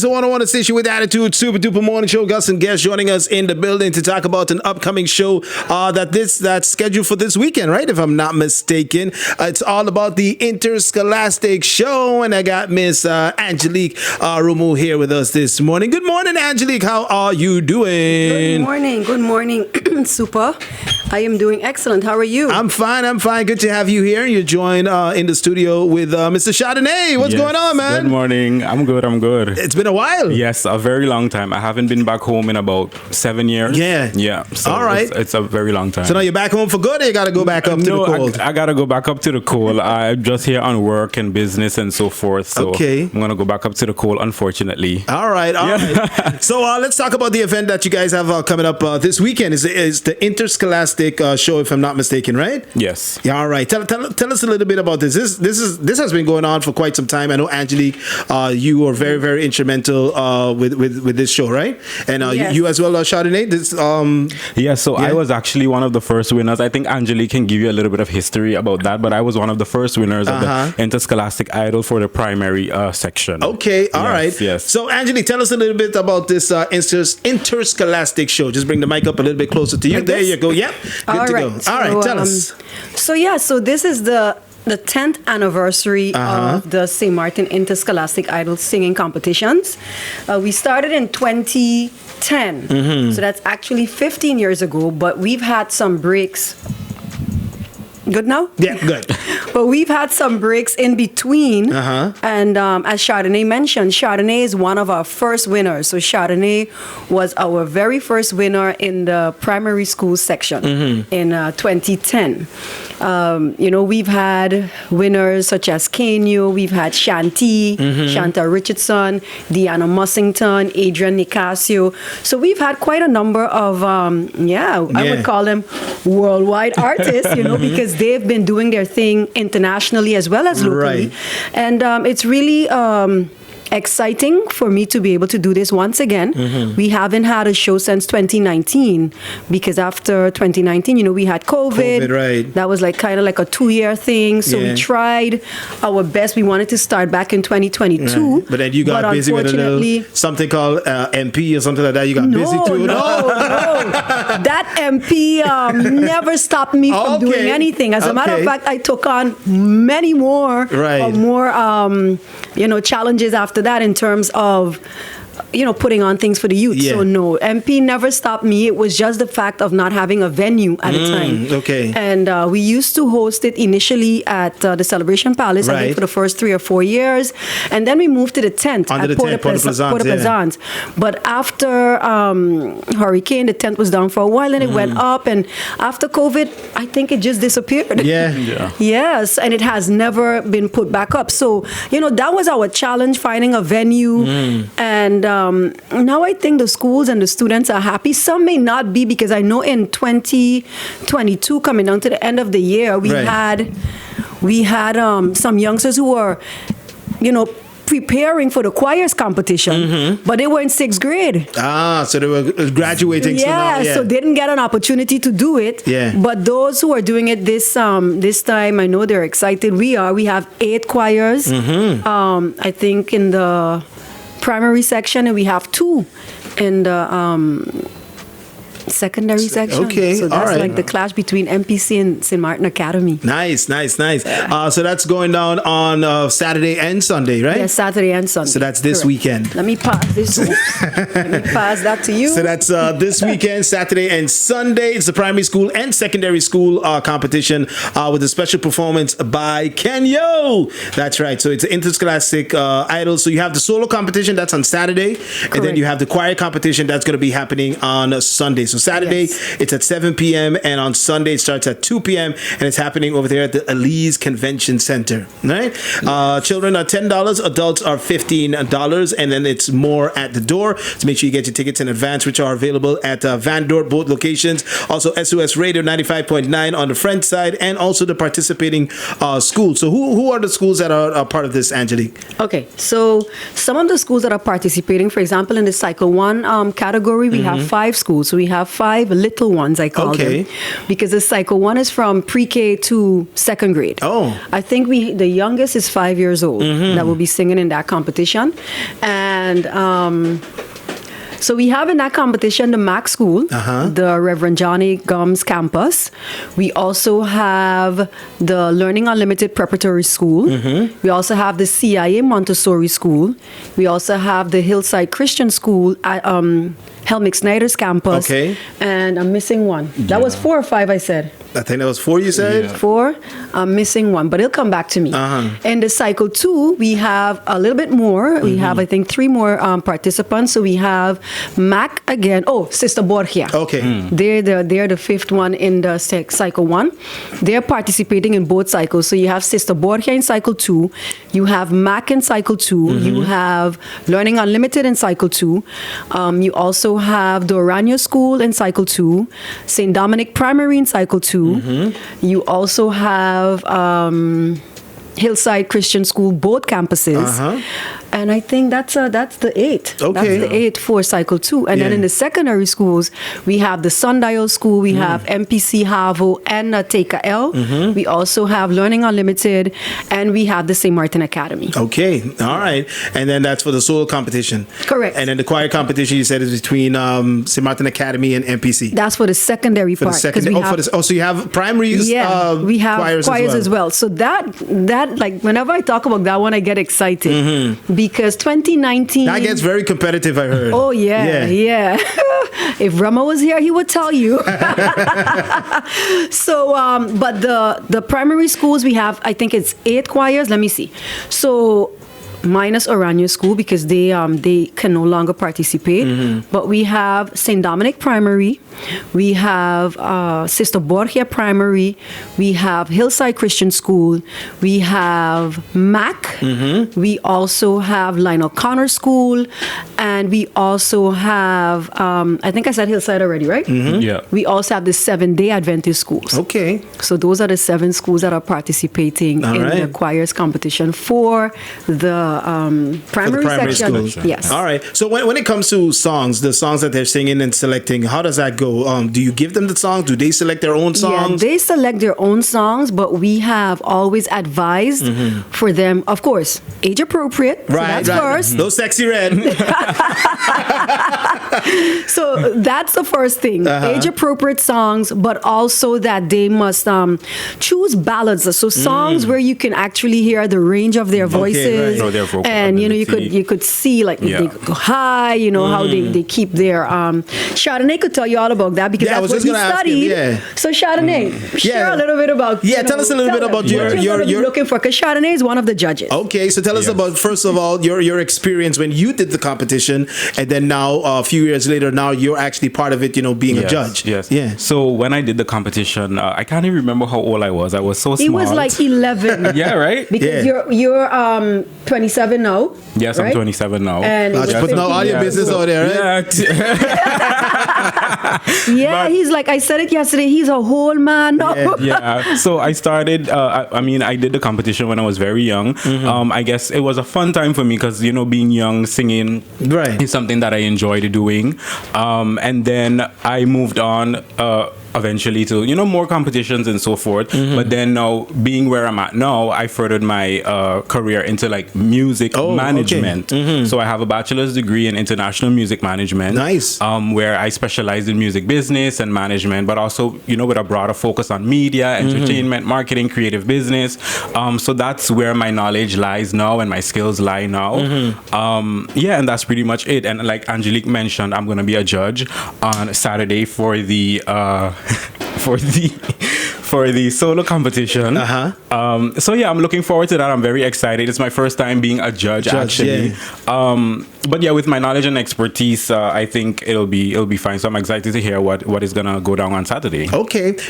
always, the one station with attitude, super duper morning show. Gus and guests joining us in the building to talk about an upcoming show that's scheduled for this weekend, right? If I'm not mistaken, it's all about the Interscholastic show, and I got Miss Angelique Romou here with us this morning. Good morning, Angelique. How are you doing? Good morning, Suppa. I am doing excellent. How are you? I'm fine. Good to have you here. You're joined in the studio with Mr. Chardonnay. What's going on, man? Good morning. I'm good. It's been a while. Yes, a very long time. I haven't been back home in about 7 years. Yeah. So all right. It's a very long time. So now you're back home for good, or you got to go back up to the cold? I got to go back up to the cold. I'm just here on work and business and so forth. So okay. I'm going to go back up to the cold, unfortunately. All right. So let's talk about the event that you guys have coming up this weekend. Is the Interscholastic show, if I'm not mistaken, right? Yes. Yeah. All right. Tell us a little bit about this. This has been going on for quite some time. I know, Angelique, you were very, very instrumental with this show, right? And yes. you as well, Chardonnay. I was actually one of the first winners. I think Angelique can give you a little bit of history about that, but I was one of the first winners of the Interscholastic Idols for the primary section. Okay, all right. Yes. So, Angelique, tell us a little bit about this Interscholastic show. Just bring the mic up a little bit closer to you. There you go. Yeah, good to go. All right, tell us. So this is the 10th anniversary of the Saint Martin Interscholastic Idols singing competitions. We started in 2010, so that's actually 15 years ago, but we've had some breaks. Good now? Yeah, good. But we've had some breaks in between. And as Chardonnay mentioned, Chardonnay is one of our first winners. So Chardonnay was our very first winner in the primary school section in 2010. We've had winners such as Kenyo, we've had Shanti, Shanta Richardson, Deanna Mussington, Adrian Nicasio. So we've had quite a number of, I would call them worldwide artists, because they've been doing their thing internationally as well as locally. Right. And it's really exciting for me to be able to do this once again. We haven't had a show since 2019 because after 2019, we had COVID. Right. That was kind of like a 2-year thing. So we tried our best. We wanted to start back in 2022. Right. But then you got busy with a little something called MP or something like that. You got busy too. No. That MP never stopped me from doing anything. As a matter of fact, I took on many more challenges after that in terms of putting on things for the youth. So no, MP never stopped me. It was just the fact of not having a venue at a time. Okay. And we used to host it initially at the Celebration Palace, I think for the first 3 or 4 years. And then we moved to the tent at Port Plaisance. But after Hurricane, the tent was down for a while and it went up. And after COVID, I think it just disappeared. Yes, and it has never been put back up. So, that was our challenge, finding a venue. And now I think the schools and the students are happy. Some may not be, because I know in 2022, coming down to the end of the year, we had some youngsters who were, preparing for the choirs competition, but they were in 6th grade. So they were graduating. So they didn't get an opportunity to do it. But those who are doing it this time, I know they're excited. We have 8 choirs, I think, in the primary section, and we have 2 in the secondary section. Okay, so that's like the clash between MPC and St. Martin Academy. Nice. So that's going down on Saturday and Sunday, right? Yes, Saturday and Sunday. So that's this weekend. Let me pass this. Let me pass that to you. So that's this weekend, Saturday and Sunday. It's the primary school and secondary school competition with a special performance by Kenyo. That's right. So it's an Interscholastic Idols. So you have the solo competition, that's on Saturday. And then you have the choir competition that's going to be happening on Sunday. So Saturday, it's at 7 p.m. and on Sunday, it starts at 2 p.m. and it's happening over there at the Elise Convention Center. Right? Children are $10, adults are $15, and then it's more at the door. So make sure you get your tickets in advance, which are available at Van Dorp, both locations. Also, SOS Radio 95.9 on the French side, and also the participating schools. So who are the schools that are part of this, Angelique? Okay, so some of the schools that are participating, for example, in the Cycle 1 category, we have 5 schools. So we have 5 little ones, I call them, because the cycle 1 is from pre-K to 2nd grade. I think the youngest is 5 years old that will be singing in that competition. And so we have in that competition the MAC School, the Reverend Johnny Gums campus. We also have the Learning Unlimited Preparatory School. We also have the CIA Montessori School. We also have the Hillside Christian School at Helmick Snyder's campus. And I'm missing one. That was 4 or 5, I said. I think that was 4 you said? 4. I'm missing one, but it'll come back to me. And the cycle 2, we have a little bit more. We have, I think, 3 more participants. So we have Mac again. Oh, Sister Borgia. They're the 5th one in the cycle 1. They're participating in both cycles. So you have Sister Borgia in cycle 2. You have Mac in cycle 2. You have Learning Unlimited in cycle 2. You also have the Orania School in cycle 2. St. Dominic Primary in cycle 2. You also have Hillside Christian School, both campuses. And I think that's the 8. That's the 8 for cycle 2. And then in the secondary schools, we have the Sundial School, we have MPC Havo and Teka L. We also have Learning Unlimited, and we have the Saint Martin Academy. All right. And then that's for the solo competition. Correct. And then the choir competition, you said, is between St. Martin Academy and MPC. That's for the secondary part. So you have primaries. We have choirs as well. So that like whenever I talk about that one, I get excited. Because 2019... That gets very competitive, I heard. Oh, yeah. If Romou was here, he would tell you. So, but the primary schools, we have, I think it's 8 choirs. Let me see. So... minus Orania School because they can no longer participate. But we have St. Dominic Primary, we have Sister Borgia Primary, we have Hillside Christian School, we have MAC, we also have Lionel Connor School, and we also have, I think I said Hillside already, right? We also have the 7-day Adventist schools. So those are the 7 schools that are participating in the choirs competition for the primary section. Yes. All right. So when it comes to songs, the songs that they're singing and selecting, how does that go? Do you give them the songs? Do they select their own songs? Yeah, they select their own songs, but we have always advised for them, of course, age appropriate. Right. So that's first. Those sexy red. So that's the first thing. Age appropriate songs, but also that they must choose ballads. So songs where you can actually hear the range of their voices. And you could see like they go high, how they keep their Chardonnay could tell you all about that because that's what he studied. So Chardonnay, share a little bit about tell us a little bit about your looking for, because Chardonnay is one of the judges. So tell us about, first of all, your experience when you did the competition, and then now a few years later, now you're actually part of it, being a judge. So when I did the competition, I can't even remember how old I was. I was so small. He was like 11. Right? Because you're 27 now. Yes, right? I'm 27 now. And putting all your business out there, right? But, he's like, I said it yesterday, he's a whole man now. So I started, I did the competition when I was very young. I guess it was a fun time for me because, being young, singing is something that I enjoyed doing. And then I moved on eventually to, more competitions and so forth. But then now, being where I'm at now, I furthered my career into like music management. So I have a bachelor's degree in international music management. Nice. Where I specialize in music business and management, but also, with a broader focus on media, entertainment, marketing, creative business. So that's where my knowledge lies now and my skills lie now. And that's pretty much it. And like Angelique mentioned, I'm going to be a judge on Saturday for the for the solo competition. So I'm looking forward to that. I'm very excited. It's my first time being a judge actually. But with my knowledge and expertise, I think it'll be fine. So I'm excited to hear what is gonna go down on Saturday.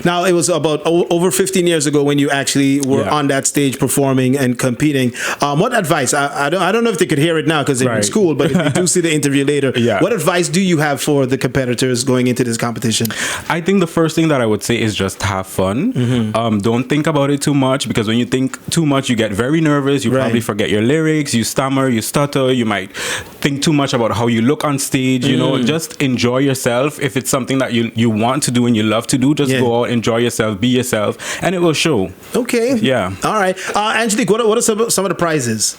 Now it was about over 15 years ago when you actually were on that stage performing and competing. What advice? I don't know if they could hear it now because they're in school, but if they do see the interview later, what advice do you have for the competitors going into this competition? I think the first thing that I would say is just have fun. Don't think about it too much, because when you think too much, you get very nervous. You probably forget your lyrics. You stammer. You stutter. You might think too much about how you look on stage. You know, just enjoy yourself. If it's something that you want to do and you love to do, just go out, enjoy yourself, be yourself, and it will show. Okay. Yeah. All right. Angelique, what are some of the prizes?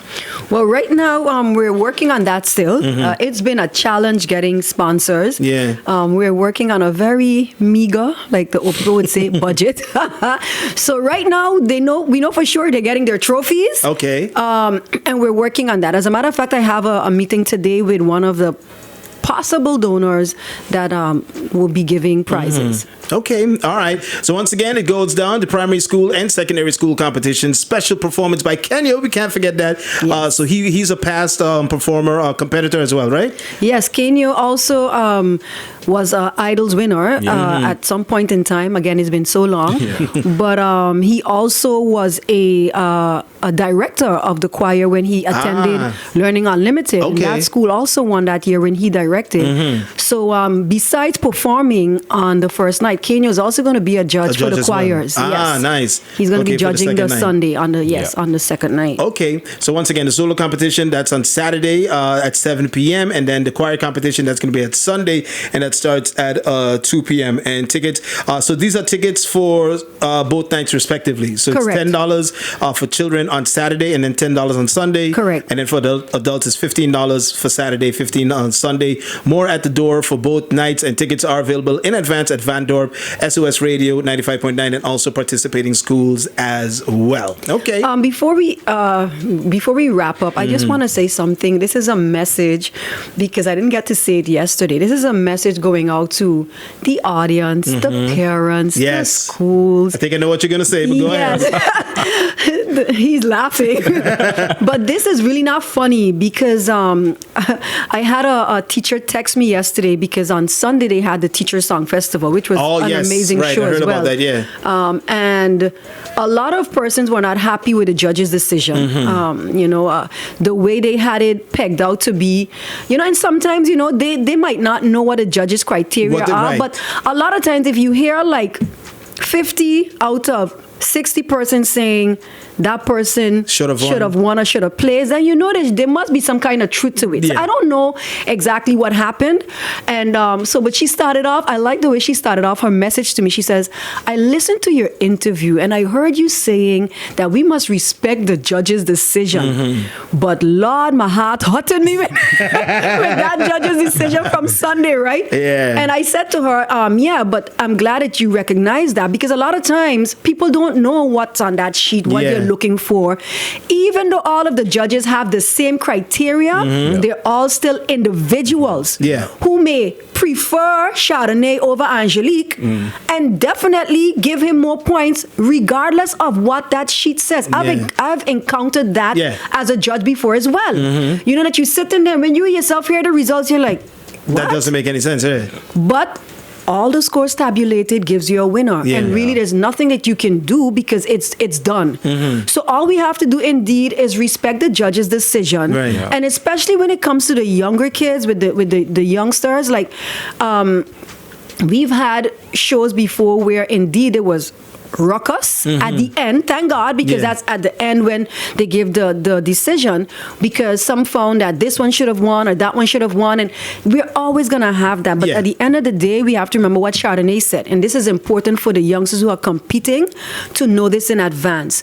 Well, right now we're working on that still. It's been a challenge getting sponsors. Yeah. We're working on a very meager, like the Oprah would say, budget. So right now we know for sure they're getting their trophies. Okay. And we're working on that. As a matter of fact, I have a meeting today with one of the possible donors that will be giving prizes. Okay, all right. So once again, it goes down the primary school and secondary school competition. Special performance by Kenya. We can't forget that. Yes. So he's a past performer, competitor as well, right? Yes, Kenya also was an Idols winner at some point in time. Again, it's been so long. But he also was a director of the choir when he attended Learning Unlimited. Okay. And that school also won that year when he directed. So besides performing on the first night, Kenya is also going to be a judge for the choirs. Well. Yes. Nice. He's going to be judging the Sunday on the second night. Okay. So once again, the solo competition, that's on Saturday at 7 p.m. And then the choir competition, that's going to be at Sunday, and that starts at 2 p.m. And tickets, so these are tickets for both nights respectively. So Correct. It's $10 for children on Saturday, and then $10 on Sunday. Correct. And then for the adults, it's $15 for Saturday, $15 on Sunday. More at the door for both nights, and tickets are available in advance at Van Dorp, SOS Radio 95.9, and also participating schools as well. Okay. Before we wrap up, I just want to say something. This is a message, because I didn't get to say it yesterday. This is a message going out to the audience, the parents, the schools. I think I know what you're going to say, but go ahead. He's laughing. But this is really not funny, because I had a teacher text me yesterday, because on Sunday they had the Teacher Song Festival, which was an amazing show I heard as well. About that, yeah. And a lot of persons were not happy with the judge's decision. The way they had it pegged out to be, and sometimes, they might not know what a judge's criteria are, but a lot of times if you hear like 50 out of 60% saying that person should have won or should have placed, and there must be some kind of truth to it. So I don't know exactly what happened. And but she started off, I like the way she started off her message to me. She says, I listened to your interview and I heard you saying that we must respect the judge's decision. But Lord, my heart hurted me with that judge's decision from Sunday, right? Yeah. And I said to her, but I'm glad that you recognize that, because a lot of times people don't know what's on that sheet, what they're looking for. Even though all of the judges have the same criteria, they're all still individuals who may prefer Chardonnay over Angelique and definitely give him more points regardless of what that sheet says. I've encountered that as a judge before as well. That you sit in there, when you yourself hear the results, you're like, what? That doesn't make any sense, But all the scores tabulated gives you a winner. And really there's nothing that you can do, because it's done. So all we have to do indeed is respect the judge's decision. Right. And especially when it comes to the younger kids, with the youngsters, like we've had shows before where indeed it was ruckus at the end, thank God, because that's at the end when they give the decision, because some found that this one should have won or that one should have won, and we're always going to have that. But at the end of the day, we have to remember what Chardonnay said, and this is important for the youngsters who are competing to know this in advance.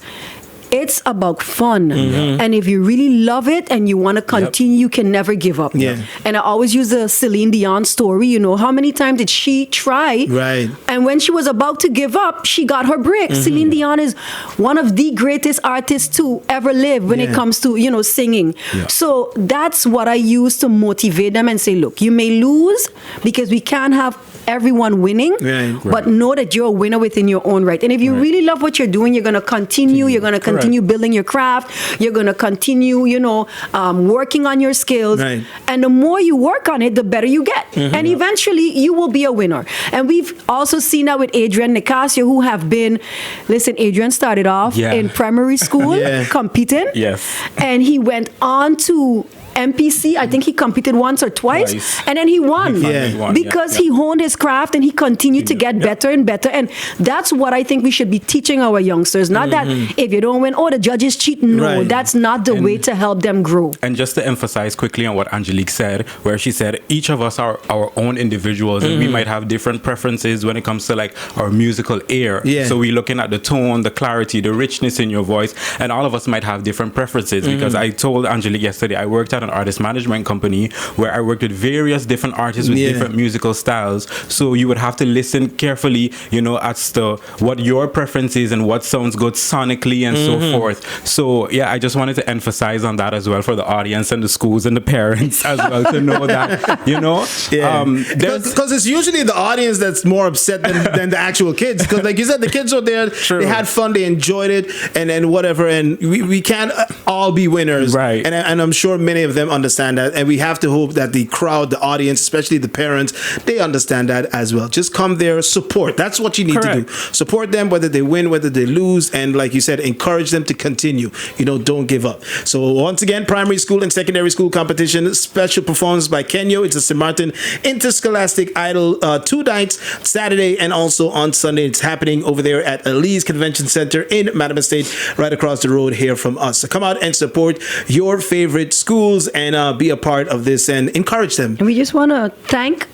It's about fun. And if you really love it and you want to continue, you can never give up. And I always use the Celine Dion story. How many times did she try? Right. And when she was about to give up, she got her break. Celine Dion is one of the greatest artists to ever live when it comes to, singing. So that's what I use to motivate them and say, look, you may lose because we can't have everyone winning, but know that you're a winner within your own right. And if you really love what you're doing, you're going to continue. You're going to continue building your craft. You're going to continue, working on your skills. And the more you work on it, the better you get. And eventually, you will be a winner. And we've also seen that with Adrian Nicasio, who have been, Adrian started off in primary school competing. Yes. And he went on to MPC. I think he competed once or twice. And then he won. Because he honed his craft and he continued to get better and better. And that's what I think we should be teaching our youngsters. Not that if you don't win, the judges cheat. No, that's not the way to help them grow. And just to emphasize quickly on what Angelique said, where she said each of us are our own individuals and we might have different preferences when it comes to like our musical ear. So we're looking at the tone, the clarity, the richness in your voice, and all of us might have different preferences because I told Angelique yesterday I worked at an artist management company where I worked with various different artists with different musical styles. So you would have to listen carefully, as to what your preference is and what sounds good sonically and so forth. So yeah, I just wanted to emphasize on that as well for the audience and the schools and the parents as well to know that, because it's usually the audience that's more upset than the actual kids. Because like you said, the kids were there, they had fun, they enjoyed it, and whatever. And we can't all be winners, right? And I'm sure many of them understand that. And we have to hope that the crowd, the audience, especially the parents, they understand that as well. Just come there, support. That's what you need to do. Support them, whether they win, whether they lose, and like you said, encourage them to continue. Don't give up. So once again, primary school and secondary school competition, special performance by Kenyo. It's a Saint Martin Interscholastic Idol, 2 nights, Saturday and also on Sunday. It's happening over there at Elise Convention Center in Martes State, right across the road here from us. So come out and support your favorite schools and be a part of this and encourage them. And we just want to thank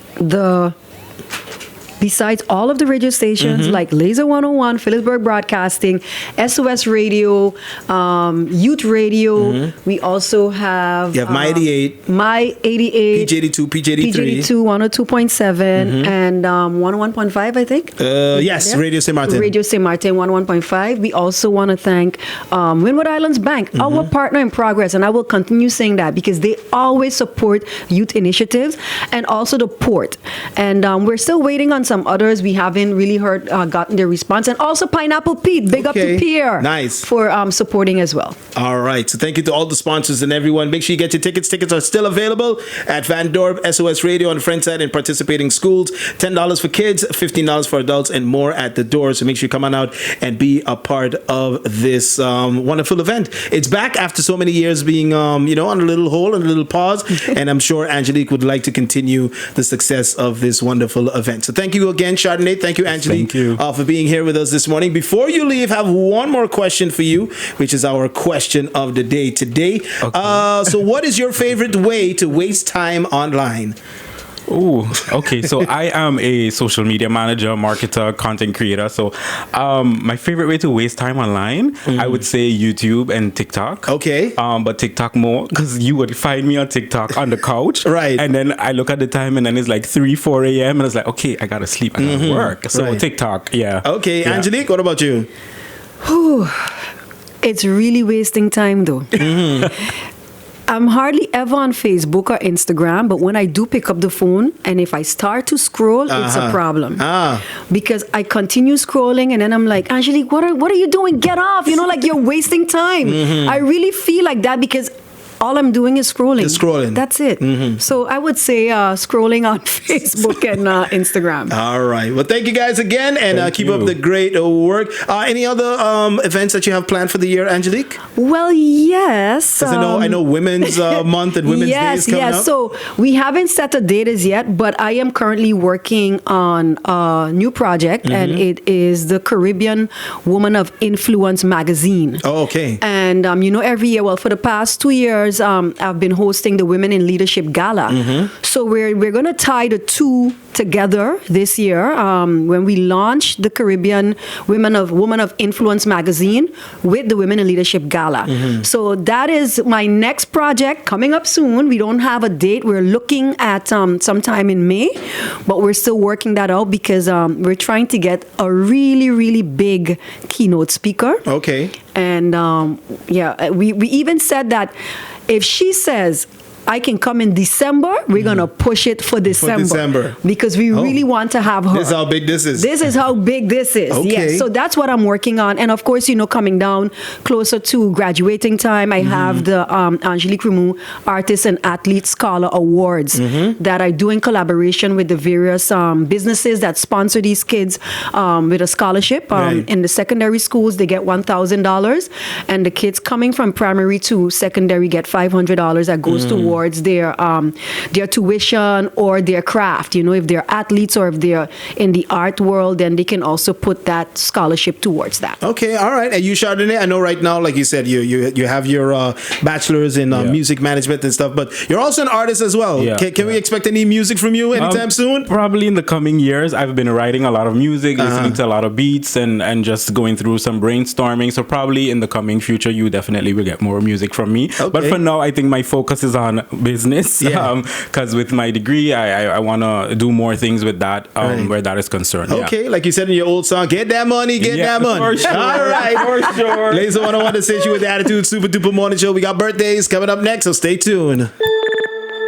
besides all of the radio stations like Laser 101, Phillipsburg Broadcasting, SOS Radio, Youth Radio. We also have... You have My 88. My 88. PJ82, PJ83. PJ82, 102.7, and 101.5, I think. Yes, Radio Saint Martin. Radio Saint Martin, 101.5. We also want to thank Windward Islands Bank, our partner in progress, and I will continue saying that because they always support youth initiatives, and also the port. And we're still waiting on some others. We haven't really gotten their response. And also Pineapple Pete, big up to Pierre. Nice. For supporting as well. All right. So thank you to all the sponsors and everyone. Make sure you get your tickets. Tickets are still available at Van Dorp, SOS Radio on the Friends side and participating schools. $10 for kids, $15 for adults, and more at the door. So make sure you come on out and be a part of this wonderful event. It's back after so many years being, on a little hold, on a little pause. And I'm sure Angelique would like to continue the success of this wonderful event. So thank you again, Chardonnay. Thank you, Angelique, for being here with us this morning. Before you leave, I have one more question for you, which is our question of the day today. So what is your favorite way to waste time online? Oh, okay. So I am a social media manager, marketer, content creator. So my favorite way to waste time online, I would say YouTube and TikTok. Okay. But TikTok more because you would find me on TikTok on the couch. Right. And then I look at the time and then it's like 3, 4 a.m. and it's like, okay, I got to sleep. I got to work. So TikTok, yeah. Okay. Yeah. Angelique, what about you? It's really wasting time though. I'm hardly ever on Facebook or Instagram, but when I do pick up the phone and if I start to scroll, it's a problem. Because I continue scrolling and then I'm like, Angelique, what are you doing? Get off. Like you're wasting time. I really feel like that because all I'm doing is scrolling. Just scrolling. That's it. So I would say scrolling on Facebook and Instagram. All right. Well, thank you guys again, and keep up the great work. Any other events that you have planned for the year, Angelique? Well, yes. Because I know Women's Month and Women's Day is coming up. So we haven't set a date as yet, but I am currently working on a new project, and it is the Caribbean Woman of Influence magazine. Oh, okay. And every year, well, for the past 2 years, I've been hosting the Women in Leadership Gala. So we're going to tie the two together this year when we launch the Caribbean Woman of Influence magazine with the Women in Leadership Gala. So that is my next project coming up soon. We don't have a date. We're looking at sometime in May, but we're still working that out because we're trying to get a really, really big keynote speaker. Okay. And we even said that if she says, I can come in December, we're going to push it for December. Because we really want to have her. This is how big this is. This is how big this is. Okay. Yes. So that's what I'm working on. And of course, coming down closer to graduating time, I have the Angelique Romou Artist and Athlete Scholar Awards that I do in collaboration with the various businesses that sponsor these kids with a scholarship. In the secondary schools, they get $1,000. And the kids coming from primary to secondary get $500 that goes towards their tuition or their craft. If they're athletes or if they're in the art world, then they can also put that scholarship towards that. Okay, all right. And you, Chardonnay, I know right now, like you said, you have your bachelor's in music management and stuff, but you're also an artist as well. Yeah. Can we expect any music from you anytime soon? Probably in the coming years. I've been writing a lot of music, listening to a lot of beats, and just going through some brainstorming. So probably in the coming future, you definitely will get more music from me. Okay. But for now, I think my focus is on business. Because with my degree, I want to do more things with that where that is concerned. Okay, like you said in your old song, get that money, get that money. For sure. All right. For sure. Ladies and gentlemen, I want to say you with the Attitude Super Duper Morning Show. We got birthdays coming up next, so stay tuned.